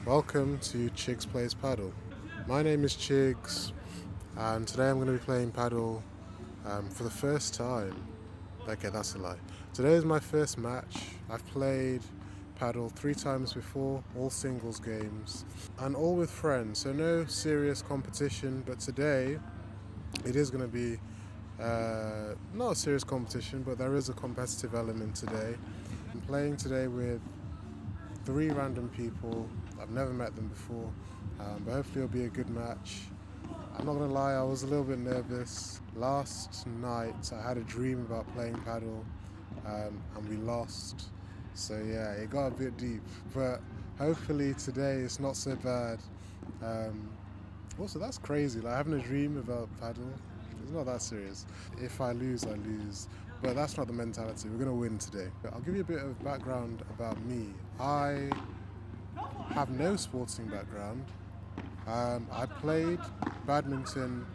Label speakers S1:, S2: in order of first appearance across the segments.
S1: Welcome to Chigs Plays Paddle. My name is Chigs, and today I'm going to be playing paddle for the first time. Okay, that's a lie. Today is my first match. I've played paddle 3 times before, all singles games, and all with friends, so no serious competition. But today, it is going to be not a serious competition, but there is a competitive element today. I'm playing today with 3 random people. I've never met them before, but hopefully it'll be a good match. I'm not gonna lie, I was a little bit nervous. Last night I had a dream about playing paddle, and we lost. So yeah, it got a bit deep, but hopefully today it's not so bad. Also, that's crazy, like having a dream about paddle, it's not that serious. If I lose, I lose. But that's not the mentality. We're going to win today. I'll give you a bit of background about me. I have no sporting background. I played badminton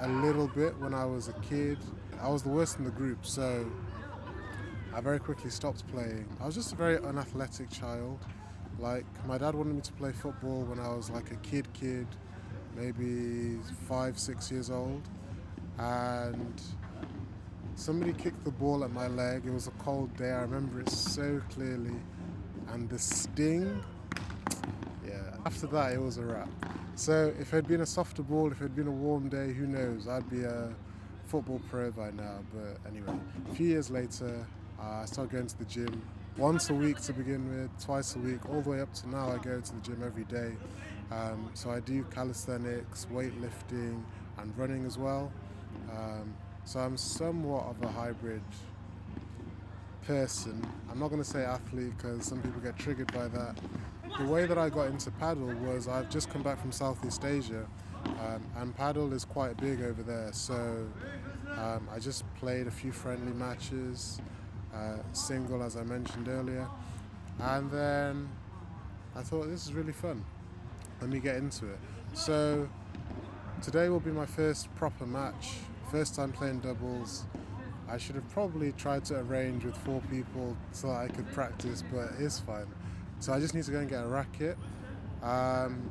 S1: a little bit when I was a kid. I was the worst in the group, so I very quickly stopped playing. I was just a very unathletic child. Like, my dad wanted me to play football when I was like a kid, maybe 5, 6 years old. And somebody kicked the ball at my leg. It was a cold day. I remember it so clearly. And the sting, yeah. After that, it was a wrap. So if it had been a softer ball, if it had been a warm day, who knows? I'd be a football pro by now. But anyway, a few years later, I started going to the gym once a week to begin with, twice a week, all the way up to now. I go to the gym every day. So I do calisthenics, weightlifting, and running as well. So I'm somewhat of a hybrid person. I'm not going to say athlete because some people get triggered by that. The way that I got into paddle was I've just come back from Southeast Asia, and paddle is quite big over there. So I just played a few friendly matches, single as I mentioned earlier, and then I thought this is really fun. Let me get into it. So today will be my first proper match. First time playing doubles. I should have probably tried to arrange with 4 people so that I could practice, but it's fine. So I just need to go and get a racket, and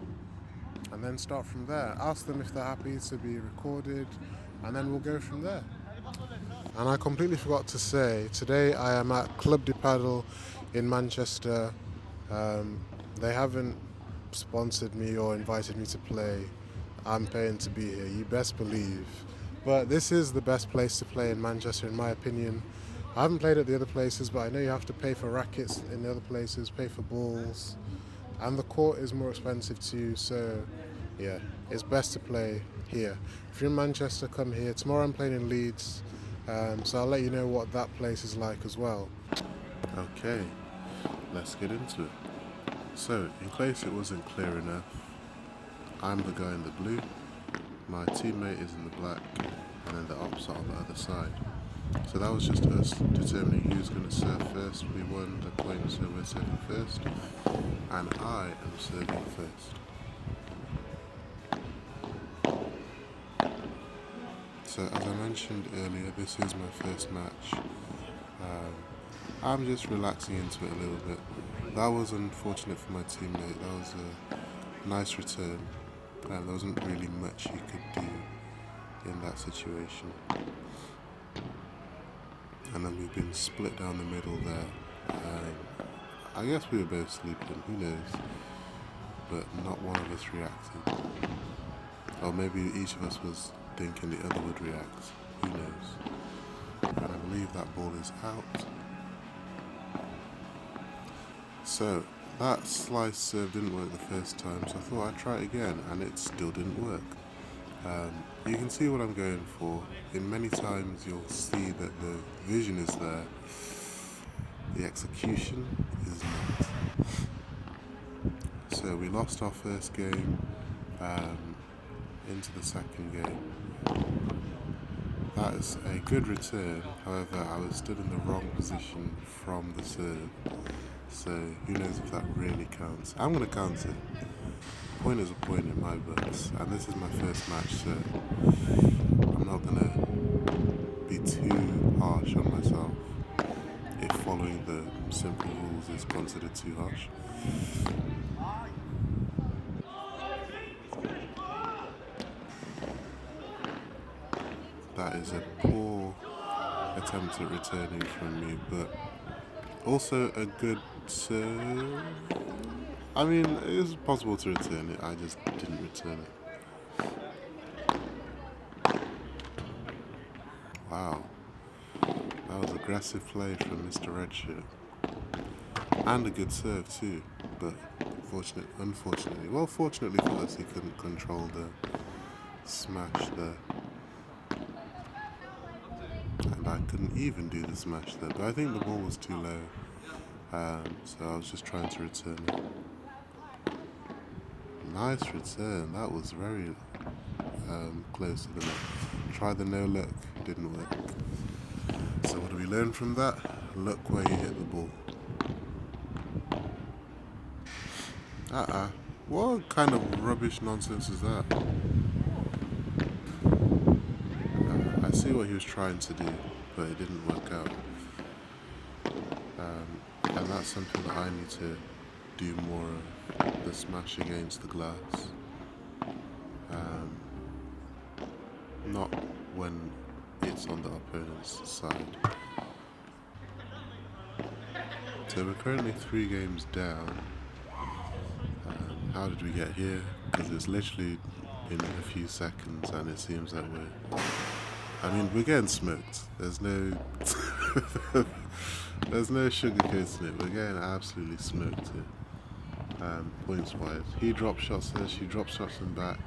S1: then start from there. Ask them if they're happy to be recorded, and then we'll go from there. And I completely forgot to say, today I am at Club de Paddle in Manchester. They haven't sponsored me or invited me to play. I'm paying to be here, you best believe. But this is the best place to play in Manchester, in my opinion. I haven't played at the other places, but I know you have to pay for rackets in the other places, pay for balls, and the court is more expensive too. So, yeah, it's best to play here. If you're in Manchester, come here. Tomorrow I'm playing in Leeds, so I'll let you know what that place is like as well. Okay, let's get into it. So, in case it wasn't clear enough, I'm the guy in the blue. My teammate is in the black, and then the ops are on the other side. So that was just us determining who's going to serve first. We won the point, so we're serving first, and I am serving first. So as I mentioned earlier, this is my first match. I'm just relaxing into it a little bit. That was unfortunate for my teammate. That was a nice return. There wasn't really much he could do in that situation. And then we've been split down the middle there. I guess we were both sleeping, who knows? But not one of us reacted. Or maybe each of us was thinking the other would react, who knows? And I believe that ball is out. So, that slice serve didn't work the first time, so I thought I'd try it again, and it still didn't work. You can see what I'm going for. In many times you'll see that the vision is there, the execution is not. So we lost our first game, into the second game. That is a good return, however I was stood in the wrong position from the serve. So who knows if that really counts. I'm going to count it. A point is a point in my books, and this is my first match, so I'm not going to be too harsh on myself if following the simple rules is considered too harsh. that is a poor attempt at returning from me, but also a good serve. I mean, it is possible to return it, I just didn't return it. Wow, that was aggressive play from Mr. Redshirt. And a good serve too, but fortunately for us, he couldn't control the smash there. And I couldn't even do the smash there, but I think the ball was too low, so I was just trying to return it. Nice return, that was very close to the net. Try the no look, didn't work. So what do we learn from that? Look where you hit the ball. What kind of rubbish nonsense is that? I see what he was trying to do, but it didn't work out. And that's something that I need to do more of, the smash against the glass. Not when it's on the opponent's side. So we're currently 3 games down. How did we get here? Because it's literally in a few seconds and it seems that we're getting smoked. There's no there's no sugarcoating it. We're getting absolutely smoked here. Points wise. He dropped shots there, she dropped shots and back.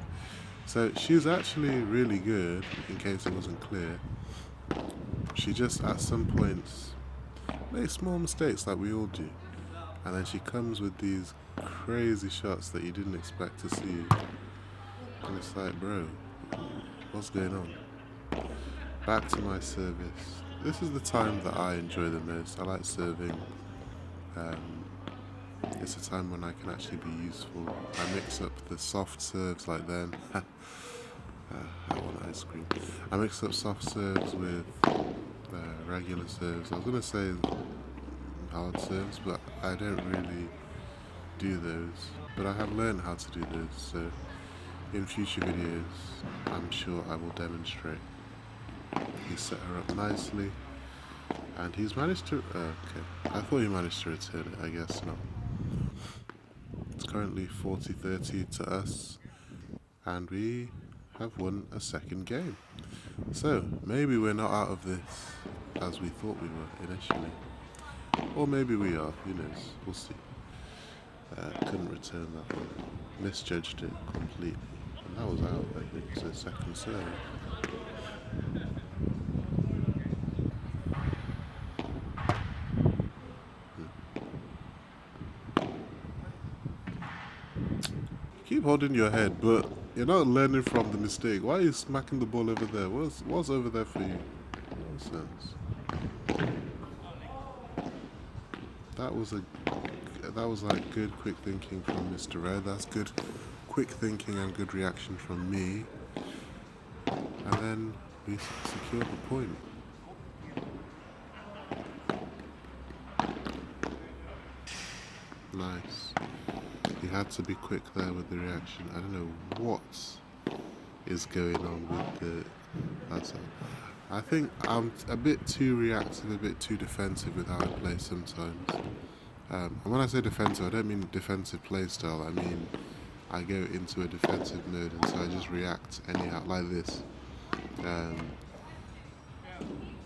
S1: So she's actually really good, in case it wasn't clear. She just at some points makes small mistakes like we all do. And then she comes with these crazy shots that you didn't expect to see. And it's like, bro, what's going on? Back to my service. This is the time that I enjoy the most. I like serving. It's a time when I can actually be useful. I mix up the soft serves like then. I want ice cream. I mix up soft serves with regular serves. I was going to say hard serves, but I don't really do those. But I have learned how to do those, so in future videos I'm sure I will demonstrate. He set her up nicely, and he's managed to... okay, I thought he managed to return it, I guess not. It's currently 40-30 to us, and we have won a second game. So, maybe we're not out of this as we thought we were initially. Or maybe we are, who knows, we'll see. Couldn't return that one. Misjudged it completely. And that was out, I think, so second serve. Keep holding your head, but you're not learning from the mistake. Why are you smacking the ball over there? What's over there for you? Nonsense. That was like good quick thinking from Mr. Red. That's good quick thinking and good reaction from me. And then we secured the point. Nice. He had to be quick there with the reaction. I don't know what is going on with the... I think I'm a bit too reactive, a bit too defensive with how I play sometimes. And when I say defensive, I don't mean defensive play style. I mean I go into a defensive mode, and so I just react anyhow, like this.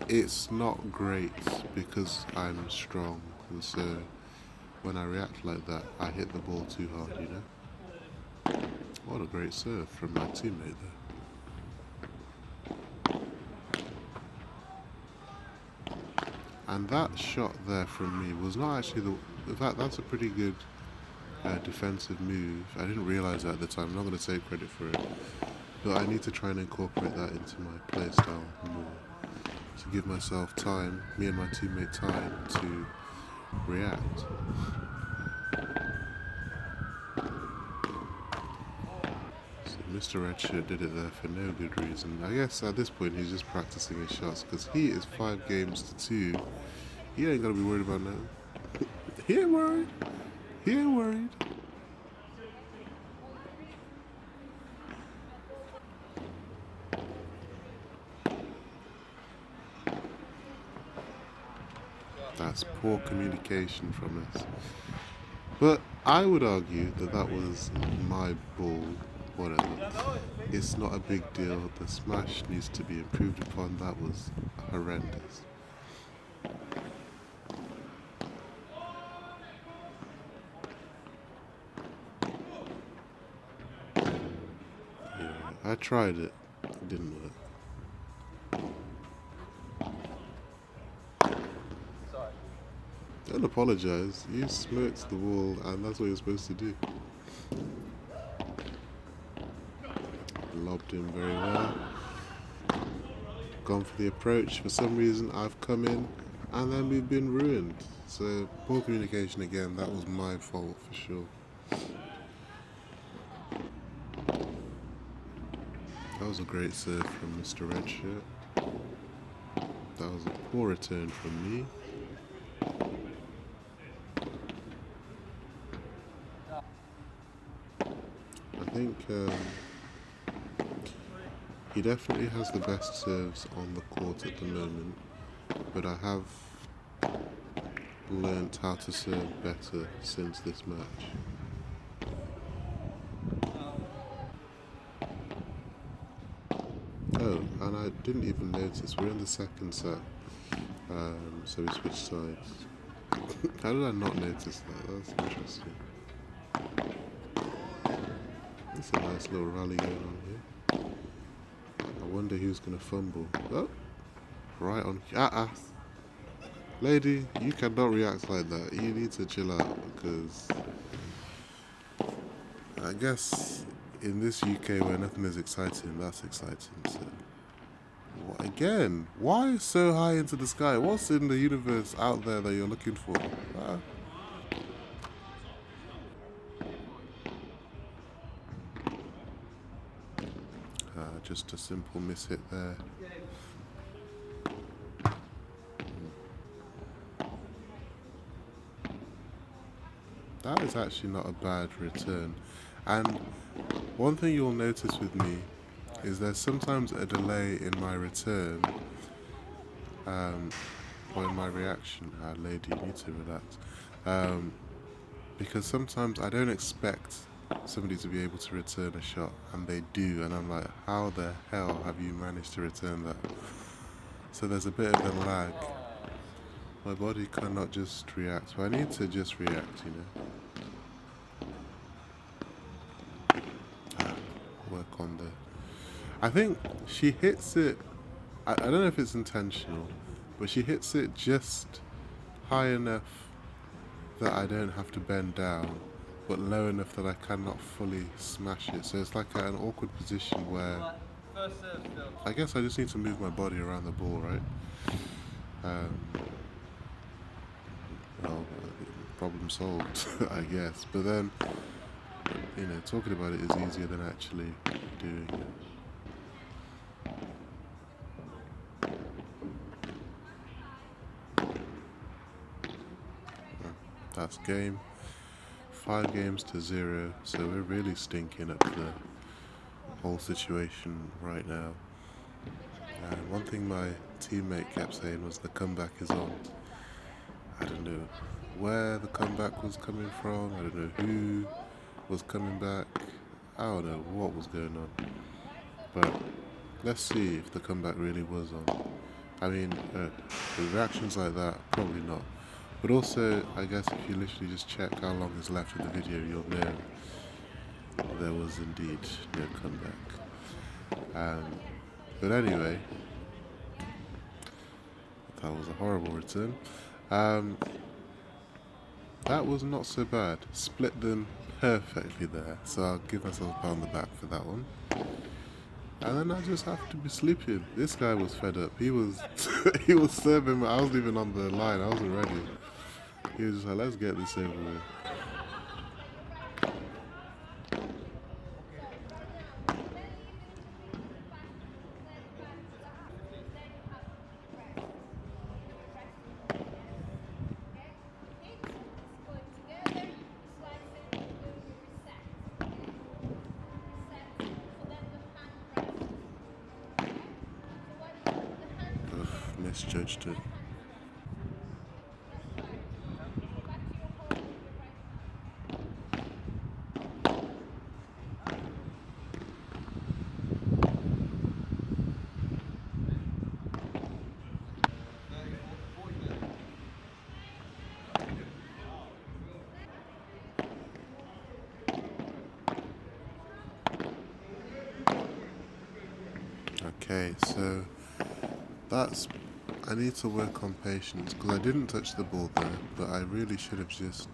S1: It's not great because I'm strong, and so when I react like that, I hit the ball too hard, you know? What a great serve from my teammate there. And that shot there from me was not actually in fact, that's a pretty good defensive move. I didn't realise that at the time. I'm not going to take credit for it. But I need to try and incorporate that into my play style more. To give myself time, me and my teammate time to react. So Mr. Redshirt did it there for no good reason. I guess at this point he's just practicing his shots because he is 5 games to 2. He ain't got to be worried about nothing. He ain't worried. He ain't worried. That's poor communication from us. But I would argue that that was my ball, whatever. It's not a big deal. The smash needs to be improved upon. That was horrendous. Yeah, I tried it. It didn't work. Don't apologise. You smoked the wall, and that's what you're supposed to do. Lobbed him very well. Gone for the approach. For some reason, I've come in, and then we've been ruined. So, poor communication again. That was my fault for sure. That was a great serve from Mr. Redshirt. That was a poor return from me. I think he definitely has the best serves on the court at the moment, but I have learnt how to serve better since this match. Oh, and I didn't even notice, we're in the second set, so we switched sides. How did I not notice that? That's interesting. It's a nice little rally going on here. I wonder who's going to fumble. Oh, right on. Lady, you cannot react like that. You need to chill out, because I guess in this UK where nothing is exciting, that's exciting. So, again, why so high into the sky? What's in the universe out there that you're looking for? Just a simple miss hit there. That is actually not a bad return. And one thing you'll notice with me is there's sometimes a delay in my return or in my reaction. Lady, you need to relax. Because sometimes I don't expect somebody to be able to return a shot, and they do, and I'm like, how the hell have you managed to return that? So there's a bit of a lag. My body cannot just react, but I need to just react, you know. Work on the... I think she hits it, I don't know if it's intentional, but she hits it just high enough that I don't have to bend down, but low enough that I cannot fully smash it. So it's like an awkward position where I guess I just need to move my body around the ball, right? Well, problem solved, I guess. But then, you know, talking about it is easier than actually doing it. That's game. 5 games to 0, so we're really stinking up the whole situation right now. And one thing my teammate kept saying was the comeback is on. I don't know where the comeback was coming from, I don't know who was coming back, I don't know what was going on. But let's see if the comeback really was on. I mean, with reactions like that, probably not. But also, I guess if you literally just check how long is left of the video, you'll know there was indeed no comeback. But anyway, that was a horrible return. That was not so bad. Split them perfectly there, so I'll give myself a pat on the back for that one. And then I just have to be sleeping. This guy was fed up. He was he was serving me. I wasn't even on the line. I wasn't ready. He was just like, let's get this over with. Misjudged it. Okay, so that's... I need to work on patience because I didn't touch the ball there, but I really should have just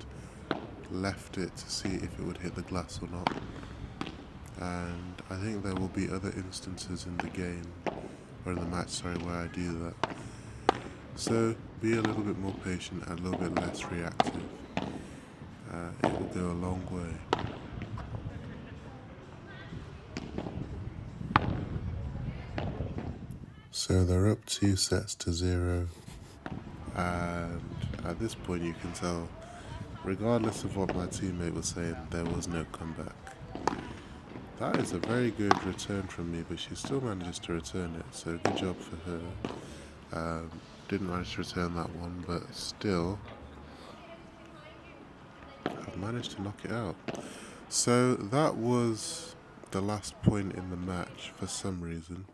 S1: left it to see if it would hit the glass or not. And I think there will be other instances in the game, or in the match, sorry, where I do that. So be a little bit more patient and a little bit less reactive. It will go a long way. So they're up 2-0, and at this point you can tell, regardless of what my teammate was saying, there was no comeback. That is a very good return from me, but she still manages to return it, so good job for her. Didn't manage to return that one, but still, I've managed to knock it out. So that was the last point in the match for some reason.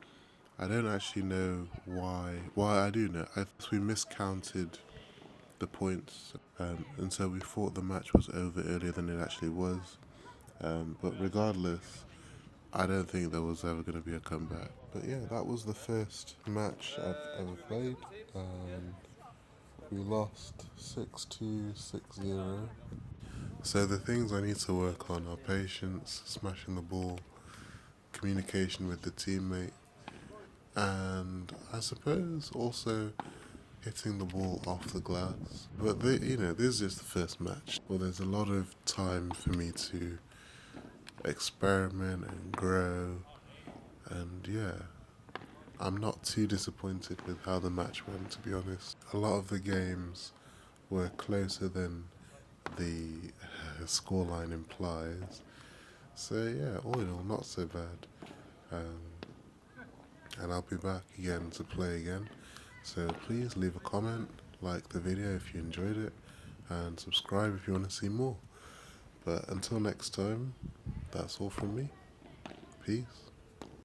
S1: I don't actually know why. Well, I do know. We miscounted the points, and so we thought the match was over earlier than it actually was. But regardless, I don't think there was ever going to be a comeback. But yeah, that was the first match I've ever played. We lost 6-2, 6-0. So the things I need to work on are patience, smashing the ball, communication with the teammate, and I suppose also hitting the ball off the glass. But this is just the first match. Well, there's a lot of time for me to experiment and grow, and yeah, I'm not too disappointed with how the match went, to be honest. A lot of the games were closer than the scoreline implies. So yeah, all in all, not so bad. And I'll be back again to play again. So please leave a comment, like the video if you enjoyed it, and subscribe if you want to see more. But until next time, that's all from me. Peace.